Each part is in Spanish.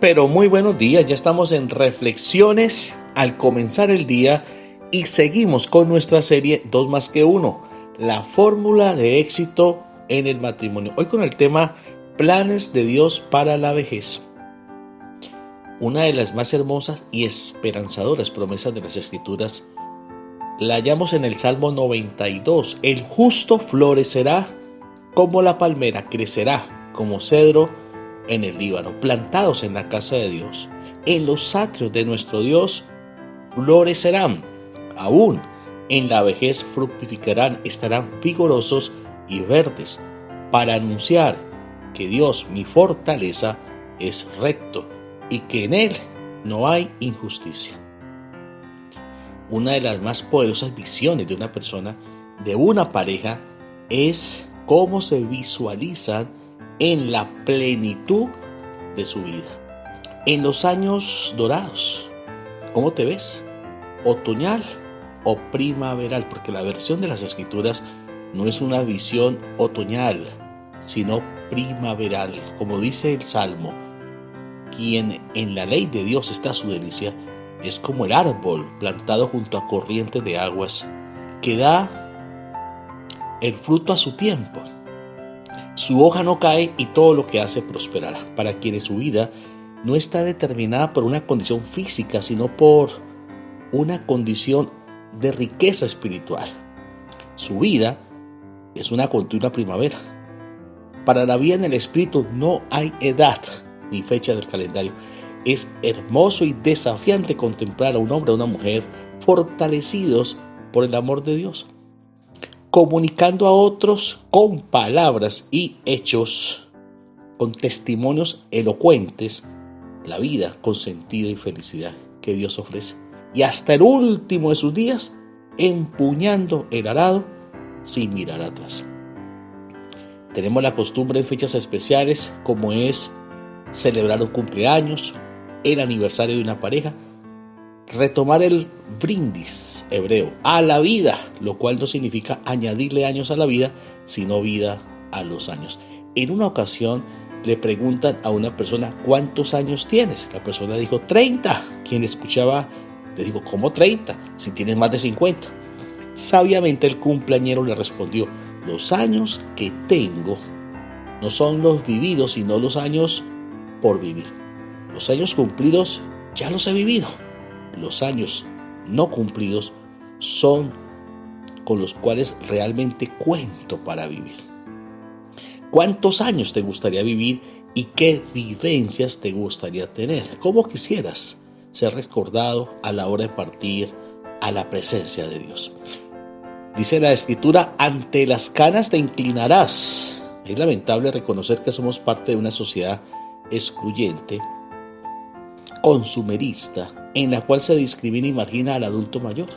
Pero muy buenos días. Ya estamos en reflexiones al comenzar el día y seguimos con nuestra serie 2 más que uno, la fórmula de éxito en el matrimonio. Hoy con el tema planes de Dios para la vejez. Una de las más hermosas y esperanzadoras promesas de las Escrituras la hallamos en el Salmo 92. El justo florecerá como la palmera, crecerá como cedro en el Líbano, plantados en la casa de Dios. En los atrios de nuestro Dios florecerán, aún en la vejez fructificarán, estarán vigorosos y verdes, para anunciar que Dios, mi fortaleza, es recto y que en Él no hay injusticia. Una de las más poderosas visiones de una persona, de una pareja, es cómo se visualizan en la plenitud de su vida. En los años dorados, ¿cómo te ves? ¿Otoñal o primaveral? Porque la versión de las Escrituras no es una visión otoñal, sino primaveral. Como dice el Salmo, quien en la ley de Dios está su delicia, es como el árbol plantado junto a corrientes de aguas, que da el fruto a su tiempo. Su hoja no cae y todo lo que hace prosperará. Para quienes su vida no está determinada por una condición física, sino por una condición de riqueza espiritual. Su vida es una continua primavera. Para la vida en el espíritu no hay edad ni fecha del calendario. Es hermoso y desafiante contemplar a un hombre o una mujer fortalecidos por el amor de Dios, comunicando a otros con palabras y hechos, con testimonios elocuentes, la vida con sentido y felicidad que Dios ofrece. Y hasta el último de sus días, empuñando el arado sin mirar atrás. Tenemos la costumbre en fechas especiales, como es celebrar un cumpleaños, el aniversario de una pareja, retomar el brindis hebreo a la vida, lo cual no significa añadirle años a la vida, sino vida a los años. En una ocasión le preguntan a una persona, ¿cuántos años tienes? La persona dijo 30. Quien escuchaba le dijo, ¿cómo 30? Si tienes más de 50. Sabiamente el cumpleañero le respondió, los años que tengo no son los vividos, sino los años por vivir. Los años cumplidos ya los he vivido. Los años no cumplidos son con los cuales realmente cuento para vivir. ¿Cuántos años te gustaría vivir y qué vivencias te gustaría tener? ¿Cómo quisieras ser recordado a la hora de partir a la presencia de Dios? Dice la Escritura, ante las canas te inclinarás. Es lamentable reconocer que somos parte de una sociedad excluyente, consumerista, en la cual se discrimina y margina al adulto mayor.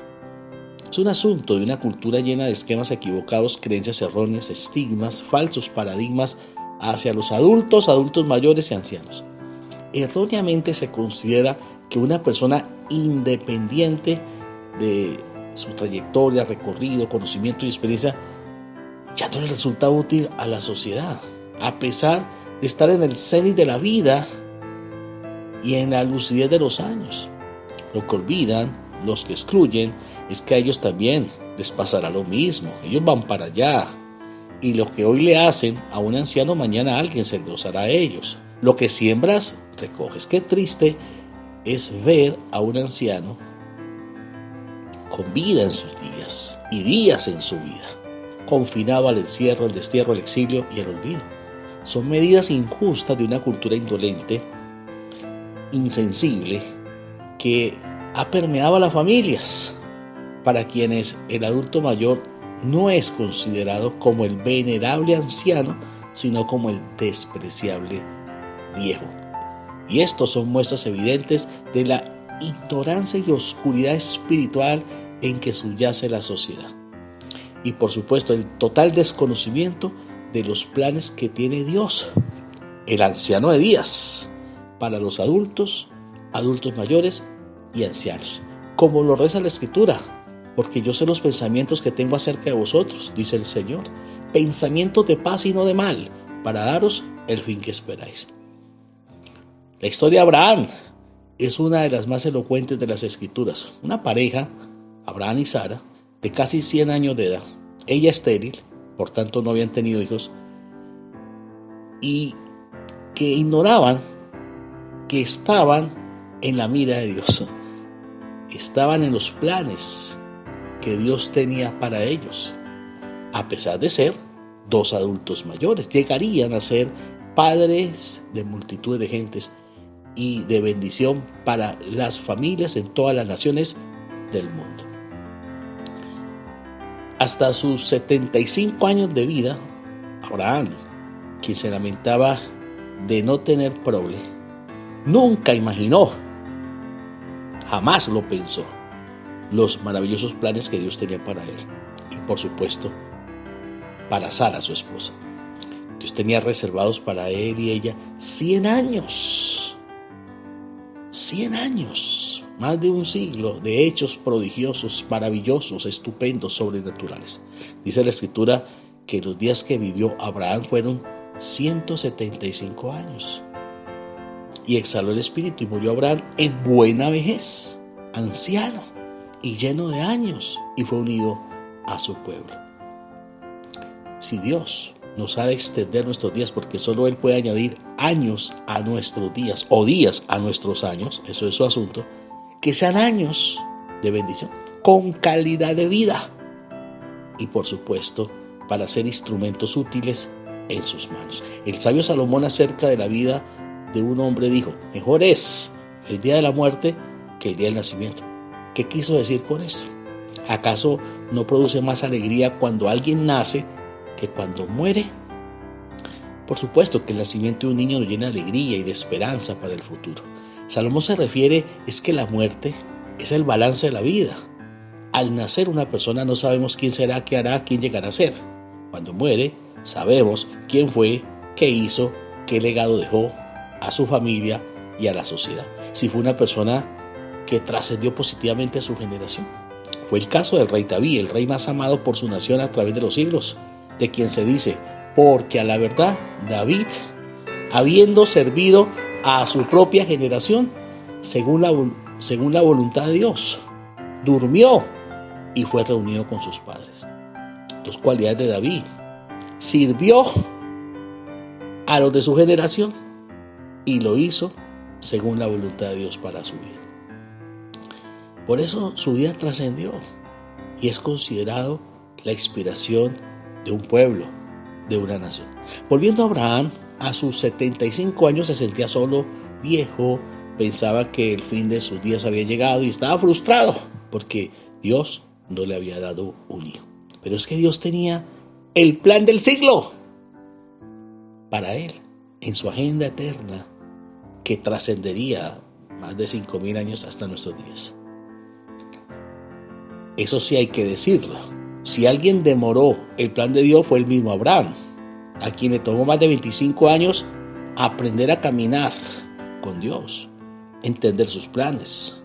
Es un asunto de una cultura llena de esquemas equivocados, creencias erróneas, estigmas, falsos paradigmas hacia los adultos mayores y ancianos. Erróneamente se considera que una persona independiente de su trayectoria, recorrido, conocimiento y experiencia ya no le resulta útil a la sociedad, a pesar de estar en el cenit de la vida y en la lucidez de los años. Lo que olvidan, los que excluyen, es que a ellos también les pasará lo mismo. Ellos van para allá. Y lo que hoy le hacen a un anciano, mañana a alguien se los hará a ellos. Lo que siembras, recoges. Qué triste es ver a un anciano con vida en sus días y días en su vida, confinado al encierro, el destierro, el exilio y el olvido. Son medidas injustas de una cultura indolente, insensible, que ha permeado a las familias, para quienes el adulto mayor no es considerado como el venerable anciano, sino como el despreciable viejo. Y estos son muestras evidentes de la ignorancia y oscuridad espiritual en que subyace la sociedad. Y por supuesto el total desconocimiento de los planes que tiene Dios, el anciano de días, para los adultos mayores y ancianos. Como lo reza la Escritura, porque yo sé los pensamientos que tengo acerca de vosotros, dice el Señor, pensamientos de paz y no de mal, para daros el fin que esperáis. La historia de Abraham es una de las más elocuentes de las Escrituras. Una pareja, Abraham y Sara, de casi 100 años de edad. Ella estéril, por tanto no habían tenido hijos, y que ignoraban que estaban en la mira de Dios. Estaban en los planes que Dios tenía para ellos. A pesar de ser dos adultos mayores, llegarían a ser padres de multitud de gentes y de bendición para las familias en todas las naciones del mundo. Hasta sus 75 años de vida, Abraham, quien se lamentaba de no tener prole, nunca imaginó, jamás lo pensó, los maravillosos planes que Dios tenía para él y, por supuesto, para Sara, su esposa. Dios tenía reservados para él y ella 100 años. 100 años, más de un siglo de hechos prodigiosos, maravillosos, estupendos, sobrenaturales. Dice la Escritura que los días que vivió Abraham fueron 175 años. Y exhaló el espíritu y murió Abraham en buena vejez, anciano y lleno de años, y fue unido a su pueblo. Si Dios nos ha de extender nuestros días, porque solo Él puede añadir años a nuestros días o días a nuestros años, eso es su asunto, que sean años de bendición, con calidad de vida y, por supuesto, para ser instrumentos útiles en sus manos. El sabio Salomón, acerca de la vida de un hombre, dijo: mejor es el día de la muerte que el día del nacimiento. ¿Qué quiso decir con esto? ¿Acaso no produce más alegría cuando alguien nace que cuando muere? Por supuesto que el nacimiento de un niño nos llena de alegría y de esperanza para el futuro. Salomón se refiere es que la muerte es el balance de la vida. Al nacer una persona no sabemos quién será, qué hará, quién llegará a ser. Cuando muere, sabemos quién fue, qué hizo, qué legado dejó a su familia y a la sociedad. Si fue una persona que trascendió positivamente a su generación. Fue el caso del rey David, el rey más amado por su nación a través de los siglos, de quien se dice: porque a la verdad David, habiendo servido a su propia generación, según la voluntad de Dios, durmió y fue reunido con sus padres. Dos cualidades de David: sirvió a los de su generación y lo hizo según la voluntad de Dios para su vida. Por eso su vida trascendió y es considerado la inspiración de un pueblo, de una nación. Volviendo a Abraham, a sus 75 años se sentía solo, viejo, pensaba que el fin de sus días había llegado y estaba frustrado porque Dios no le había dado un hijo. Pero es que Dios tenía el plan del siglo para él, en su agenda eterna, que trascendería más de 5,000 años hasta nuestros días. Eso sí hay que decirlo. Si alguien demoró el plan de Dios, fue el mismo Abraham, a quien le tomó más de 25 años aprender a caminar con Dios, entender sus planes,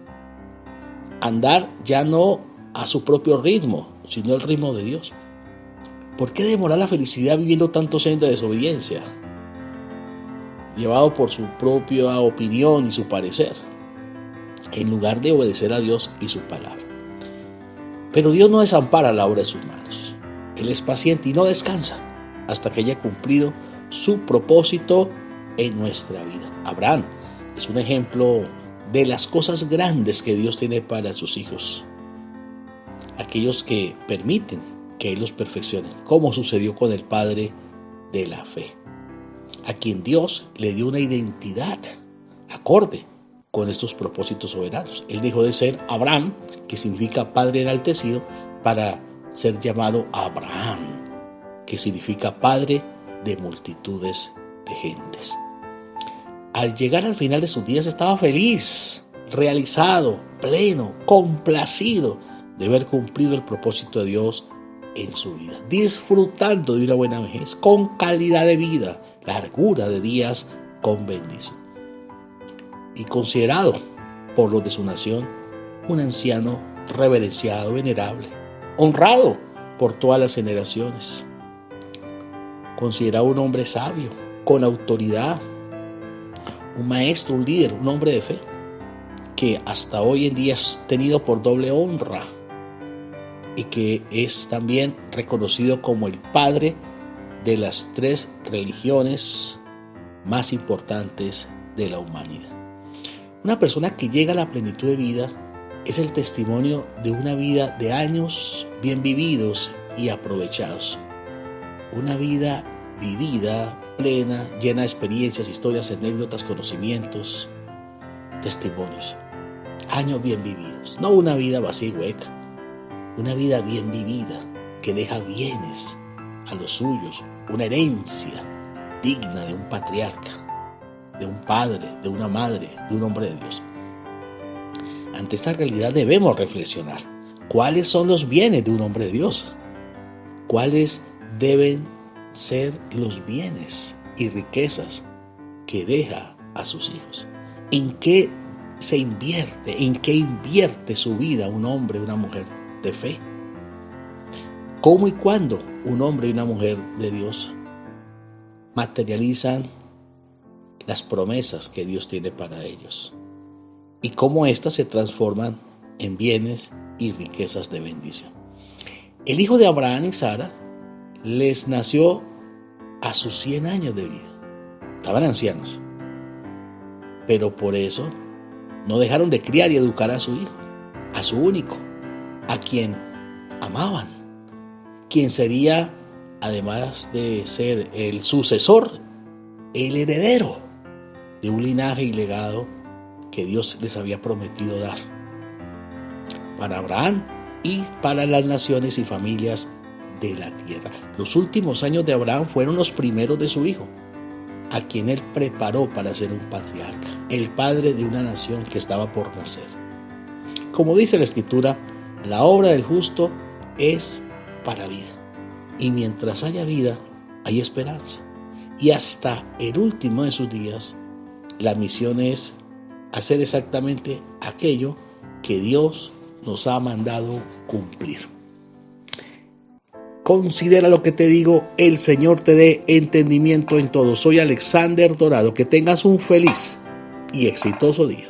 andar ya no a su propio ritmo, sino al ritmo de Dios. ¿Por qué demorar la felicidad viviendo tantos años de desobediencia, llevado por su propia opinión y su parecer, en lugar de obedecer a Dios y su palabra? Pero Dios no desampara la obra de sus manos. Él es paciente y no descansa hasta que haya cumplido su propósito en nuestra vida. Abraham es un ejemplo de las cosas grandes que Dios tiene para sus hijos, aquellos que permiten que Él los perfeccione, como sucedió con el padre de la fe, a quien Dios le dio una identidad acorde con estos propósitos soberanos. Él dejó de ser Abraham, que significa padre enaltecido, para ser llamado Abraham, que significa padre de multitudes de gentes. Al llegar al final de sus días estaba feliz, realizado, pleno, complacido de haber cumplido el propósito de Dios en su vida, disfrutando de una buena vejez, con calidad de vida, largura de días, con bendición. Y considerado por los de su nación un anciano reverenciado, venerable, honrado por todas las generaciones, considerado un hombre sabio, con autoridad, un maestro, un líder, un hombre de fe, que hasta hoy en día es tenido por doble honra y que es también reconocido como el padre de las 3 religiones más importantes de la humanidad. Una persona que llega a la plenitud de vida es el testimonio de una vida de años bien vividos y aprovechados. Una vida vivida, plena, llena de experiencias, historias, anécdotas, conocimientos, testimonios. Años bien vividos. No una vida vacía y hueca. Una vida bien vivida que deja bienes a los suyos. Una herencia digna de un patriarca, de un padre, de una madre, de un hombre de Dios. Ante esta realidad debemos reflexionar. ¿Cuáles son los bienes de un hombre de Dios? ¿Cuáles deben ser los bienes y riquezas que deja a sus hijos? ¿En qué se invierte? ¿En qué invierte su vida un hombre y una mujer de fe? ¿Cómo y cuándo un hombre y una mujer de Dios materializan las promesas que Dios tiene para ellos? Y cómo éstas se transforman en bienes y riquezas de bendición. El hijo de Abraham y Sara les nació a sus 100 años de vida. Estaban ancianos. Pero por eso no dejaron de criar y educar a su hijo, a su único, a quien amaban, quien sería, además de ser el sucesor, el heredero de un linaje y legado que Dios les había prometido dar para Abraham y para las naciones y familias de la tierra. Los últimos años de Abraham fueron los primeros de su hijo, a quien él preparó para ser un patriarca, el padre de una nación que estaba por nacer. Como dice la Escritura, la obra del justo es para vida, y mientras haya vida, hay esperanza. Y hasta el último de sus días, la misión es hacer exactamente aquello que Dios nos ha mandado cumplir. Considera lo que te digo, el Señor te dé entendimiento en todo. Soy Alexander Dorado, que tengas un feliz y exitoso día.